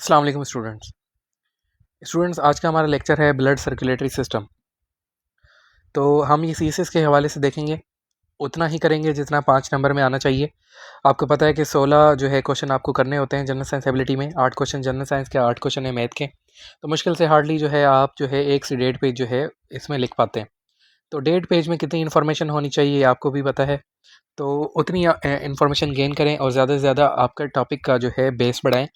अस्सलाम वालेकुम स्टूडेंट्स आज का हमारा लेक्चर है ब्लड सर्कुलेटरी सिस्टम। तो हम ये सीएसएस के हवाले से देखेंगे, उतना ही करेंगे जितना 5 नंबर में आना चाहिए। आपको पता है कि 16 जो है क्वेश्चन आपको करने होते हैं जनरल साइंस एबिलिटी में, 8 क्वेश्चन जनरल साइंस के, 8 क्वेश्चन है मैथ के। तो मुश्किल से हार्डली जो है आप जो है 1 से 1.5 पेज जो है इसमें लिख पाते हैं। तो 1.5 पेज में कितनी इन्फॉर्मेशन होनी चाहिए आपको भी पता है, तो उतनी इन्फॉर्मेशन गेन करें और ज़्यादा से ज़्यादा आपका टॉपिक का जो है बेस बढ़ाएं।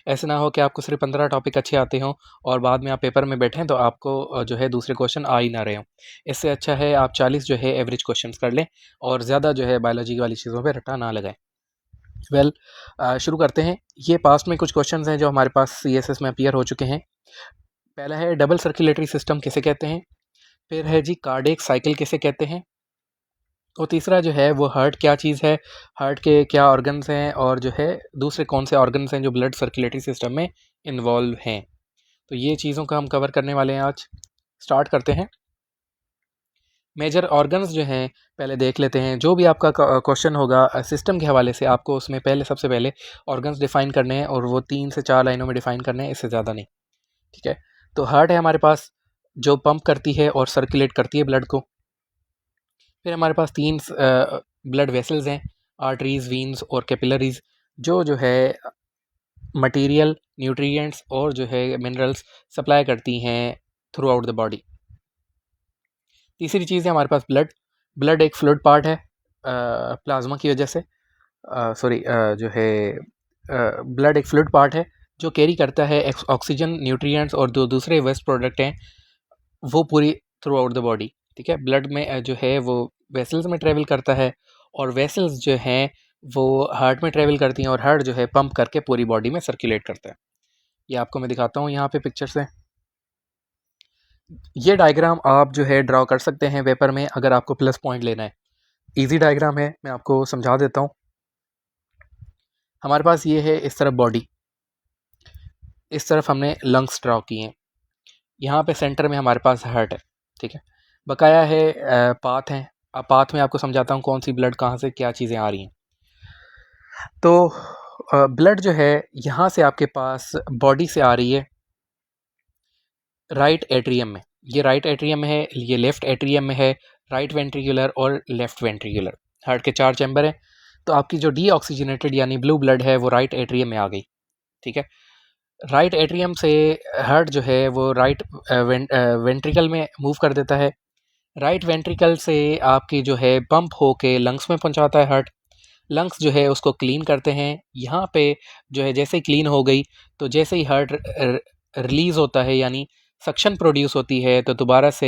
ऐसा ना हो कि आपको सिर्फ 15 टॉपिक अच्छे आते हों और बाद में आप पेपर में बैठें तो आपको जो है दूसरे क्वेश्चन आ ही ना रहे हों। इससे अच्छा है आप 40 जो है एवरेज क्वेश्चंस कर लें और ज़्यादा जो है बायोलॉजी वाली चीज़ों पर रट्टा ना लगाएं। शुरू करते हैं। ये पास्ट में कुछ क्वेश्चंस हैं जो हमारे पास सीएसएस में अपीयर हो चुके हैं। पहला है डबल सर्कुलेटरी सिस्टम किसे कहते हैं, फिर है जी कार्डियक साइकिल किसे कहते हैं, और तीसरा जो है वो हार्ट क्या चीज़ है, हार्ट के क्या ऑर्गन्स हैं, और जो है दूसरे कौन से ऑर्गन्स हैं जो ब्लड सर्कुलेटरी सिस्टम में इन्वॉल्व हैं। तो ये चीज़ों का हम कवर करने वाले हैं आज। स्टार्ट करते हैं। मेजर ऑर्गन्स जो हैं पहले देख लेते हैं। जो भी आपका क्वेश्चन होगा सिस्टम के हवाले से, आपको उसमें सबसे पहले ऑर्गन्स डिफाइन करने हैं और वो 3 से 4 लाइनों में डिफाइन करने हैं, इससे ज़्यादा नहीं। ठीक है, तो हार्ट है हमारे पास जो पंप करती है और सर्कुलेट करती है ब्लड को। फिर हमारे पास 3 ब्लड वेसल्स हैं, आर्टरीज, वीन्स और कैपिलरीज, जो है मटेरियल, न्यूट्रिएंट्स और जो है मिनरल्स सप्लाई करती हैं थ्रू आउट द बॉडी। तीसरी चीज़ है हमारे पास ब्लड एक फ्लूइड पार्ट है प्लाज्मा की वजह से, जो है ब्लड एक फ्लूइड पार्ट है जो कैरी करता है ऑक्सीजन, न्यूट्रिएंट्स और दूसरे वेस्ट प्रोडक्ट हैं वो पूरी थ्रू आउट द बॉडी। ठीक है, ब्लड में जो है वो वेसल्स में ट्रेवल करता है और वेसल्स जो हैं वो हार्ट में ट्रेवल करती हैं और हार्ट जो है पंप करके पूरी बॉडी में सर्कुलेट करता है। ये आपको मैं दिखाता हूँ यहाँ पे पिक्चर से। ये डायग्राम आप जो है ड्रॉ कर सकते हैं पेपर में अगर आपको प्लस पॉइंट लेना है। इजी डायग्राम है, मैं आपको समझा देता हूँ। हमारे पास ये है इस तरफ बॉडी, इस तरफ हमने लंग्स ड्रॉ किए हैं, यहाँ पे सेंटर में हमारे पास हार्ट है। ठीक है, बकाया है पाथ है। अब पाथ में आपको समझाता हूँ कौन सी ब्लड कहाँ से क्या चीज़ें आ रही हैं। तो ब्लड जो है यहाँ से आपके पास बॉडी से आ रही है राइट एट्रियम में, ये राइट एट्रियम में है, ये लेफ्ट एट्रियम में है, राइट वेंट्रिकुलर और लेफ्ट वेंट्रिकुलर। हार्ट के 4 चैम्बर हैं। तो आपकी जो डीऑक्सीजनेटेड यानी ब्लू ब्लड है वो राइट एट्रियम में आ गई। ठीक है, राइट एट्रियम से हार्ट जो है वो राइट वेंट्रिकल में मूव कर देता है। राइट वेंट्रिकल से आपकी जो है पंप होके लंग्स में पहुंचाता है हार्ट। लंग्स जो है उसको क्लीन करते हैं। यहाँ पे जो है जैसे ही क्लीन हो गई तो जैसे ही हार्ट रिलीज़ होता है यानी सक्शन प्रोड्यूस होती है तो दोबारा से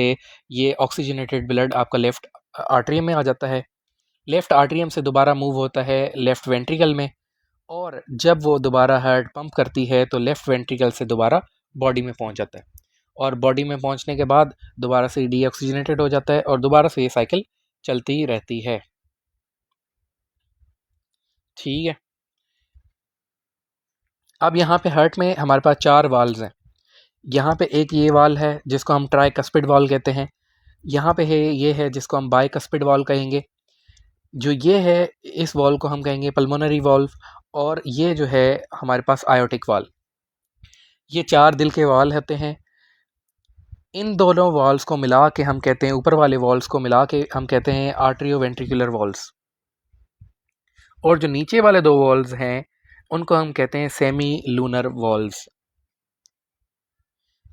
ये ऑक्सीजनेटेड ब्लड आपका लेफ़्ट आर्टरियम में आ जाता है। लेफ़्ट आर्टरियम से दोबारा मूव होता है लेफ़्ट वेंट्रिकल में, और जब वो दोबारा हार्ट पंप करती है तो लेफ़्ट वेंट्रिकल से दोबारा बॉडी में पहुंच जाता है, और बॉडी में पहुंचने के बाद दोबारा से डीऑक्सीजनेटेड हो जाता है और दोबारा से ये साइकिल चलती रहती है। ठीक है, अब यहाँ पे हार्ट में हमारे पास 4 वाल्व्स हैं। यहाँ पे एक ये वाल्व है जिसको हम ट्राइकस्पिड वाल्व कहते हैं। यहाँ पे है ये है जिसको हम बाइकस्पिड वाल्व कहेंगे। जो ये है इस वाल्व को हम कहेंगे पल्मोनरी वाल्व, और ये जो है हमारे पास आयोटिक वाल्व। ये 4 दिल के वाल्व होते हैं। इन दोनों वाल्व्स को मिला के हम कहते हैं, ऊपर वाले वाल्व्स को मिला के हम कहते हैं आर्ट्रियोवेंट्रिकुलर वाल्व्स, और जो नीचे वाले 2 वाल्व्स हैं उनको हम कहते हैं सेमी लूनर वाल्व्स।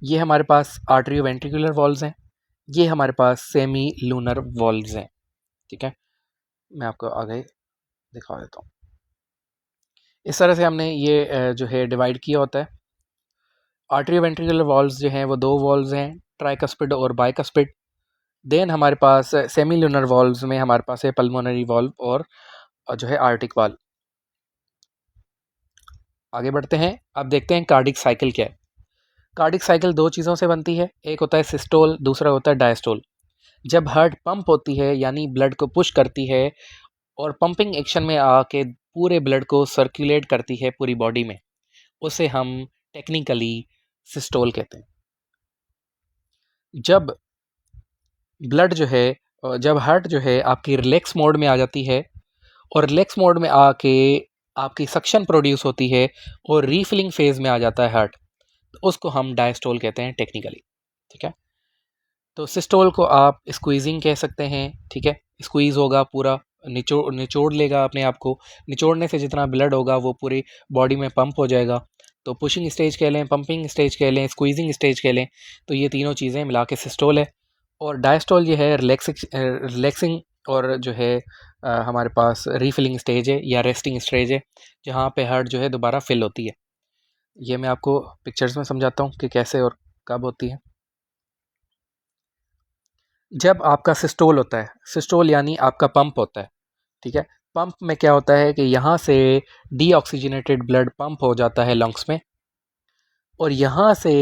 ये हमारे पास आर्ट्रियोवेंट्रिकुलर वाल्व्स हैं, ये हमारे पास सेमी लूनर वाल्व्स हैं। ठीक है, मैं आपको आगे दिखा देता हूँ। इस तरह से हमने ये जो है डिवाइड किया होता है। आर्ट्रियोवेंट्रिकुलर वाल्व्स जो हैं वो 2 वाल्व्स हैं, ट्राइकस्पिड और बाइकस्पिड। देन हमारे पास सेमी लूनर वाल्व्स में हमारे पास है पल्मोनरी वाल्व और जो है आर्टिक वाल्व। आगे बढ़ते हैं, अब देखते हैं कार्डिक साइकिल क्या है। कार्डिक साइकिल 2 चीज़ों से बनती है, एक होता है सिस्टोल, दूसरा होता है डायस्टोल। जब हार्ट पंप होती है यानी ब्लड को पुश करती है और पंपिंग एक्शन में आके पूरे ब्लड को सर्कुलेट करती है पूरी बॉडी में, उसे हम टेक्निकली सिस्टोल कहते हैं। जब ब्लड जो है जब हार्ट जो है आपकी रिलैक्स मोड में आ जाती है और रिलैक्स मोड में आके आपकी सक्शन प्रोड्यूस होती है और रीफिलिंग फेज में आ जाता है हार्ट, तो उसको हम डायस्टोल कहते हैं टेक्निकली। ठीक है, तो सिस्टोल को आप स्क्वीजिंग कह सकते हैं। ठीक है, स्क्वीज होगा पूरा, निचोड़ लेगा अपने आप को, निचोड़ने से जितना ब्लड होगा वो पूरी बॉडी में पंप हो जाएगा। तो पुशिंग स्टेज कह लें, पंपिंग स्टेज कह लें, स्क्वीजिंग स्टेज कह लें, तो ये तीनों चीज़ें मिला के सिस्टोल है। और डायस्टोल ये है रिलैक्सिंग और जो है हमारे पास रीफिलिंग स्टेज है या रेस्टिंग स्टेज है, जहाँ पे हार्ट जो है दोबारा फिल होती है। ये मैं आपको पिक्चर्स में समझाता हूँ कि कैसे और कब होती है। जब आपका सिस्टोल होता है, सिस्टोल यानी आपका पंप होता है। ठीक है, पंप में क्या होता है कि यहाँ से डीऑक्सीजनेटेड ब्लड पंप हो जाता है लंग्स में, और यहाँ से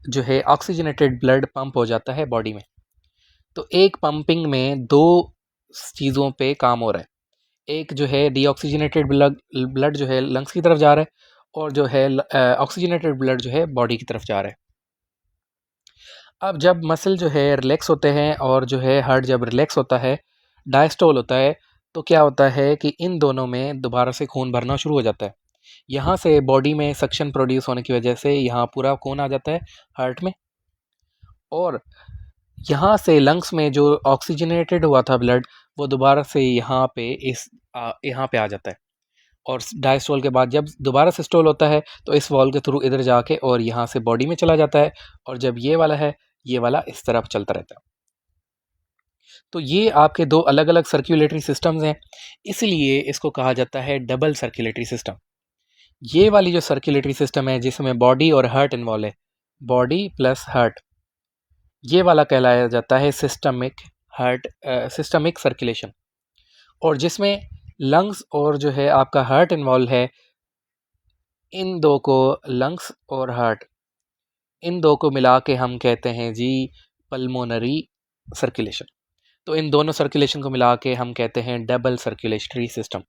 जो है ऑक्सीजनेटेड ब्लड पंप हो जाता है बॉडी में। तो एक पंपिंग में दो चीज़ों पे काम हो रहा है। एक जो है डीऑक्सीजनेटेड ब्लड जो है लंग्स की तरफ जा रहा है, और जो है ऑक्सीजनेटेड ब्लड जो है बॉडी की तरफ जा रहा है। अब जब मसल जो है रिलैक्स होते हैं और जो है हार्ट जब रिलैक्स होता है, डायस्टोल होता है, तो क्या होता है कि इन दोनों में दोबारा से खून भरना शुरू हो जाता है। यहाँ से बॉडी में सक्शन प्रोड्यूस होने की वजह से यहाँ पूरा खून आ जाता है हार्ट में, और यहाँ से लंग्स में जो ऑक्सीजनेटेड हुआ था ब्लड वो दोबारा से यहाँ पे आ जाता है। और डायस्टोल के बाद जब दोबारा सिस्टोल होता है तो इस वॉल के थ्रू इधर जाके और यहाँ से बॉडी में चला जाता है, और जब ये वाला है, ये वाला इस तरफ चलता रहता है। तो ये आपके दो अलग अलग सर्कुलेटरी सिस्टम्स हैं, इसलिए इसको कहा जाता है डबल सर्कुलेटरी सिस्टम। ये वाली जो सर्कुलेटरी सिस्टम है जिसमें बॉडी और हार्ट इन्वॉल्व है, बॉडी प्लस हार्ट, ये वाला कहलाया जाता है सिस्टमिक सर्कुलेशन। और जिसमें लंग्स और जो है आपका हार्ट इन्वॉल्व है, इन दो को, लंग्स और हार्ट, इन दो को मिला के हम कहते हैं जी पल्मोनरी सर्कुलेशन। तो इन दोनों सर्कुलेशन को मिला के हम कहते हैं डबल सर्कुलेटरी सिस्टम।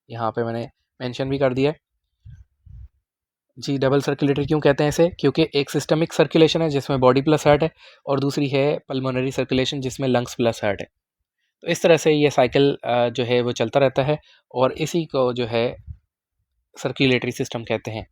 यहाँ पे मैंने मेंशन भी कर दिया है जी। डबल सर्कुलेटरी क्यों कहते हैं इसे? क्योंकि एक सिस्टमिक सर्कुलेशन है जिसमें बॉडी प्लस हार्ट है, और दूसरी है पल्मोनरी सर्कुलेशन जिसमें लंग्स प्लस हार्ट है। तो इस तरह से ये साइकिल जो है वो चलता रहता है, और इसी को जो है सर्कुलेटरी सिस्टम कहते हैं।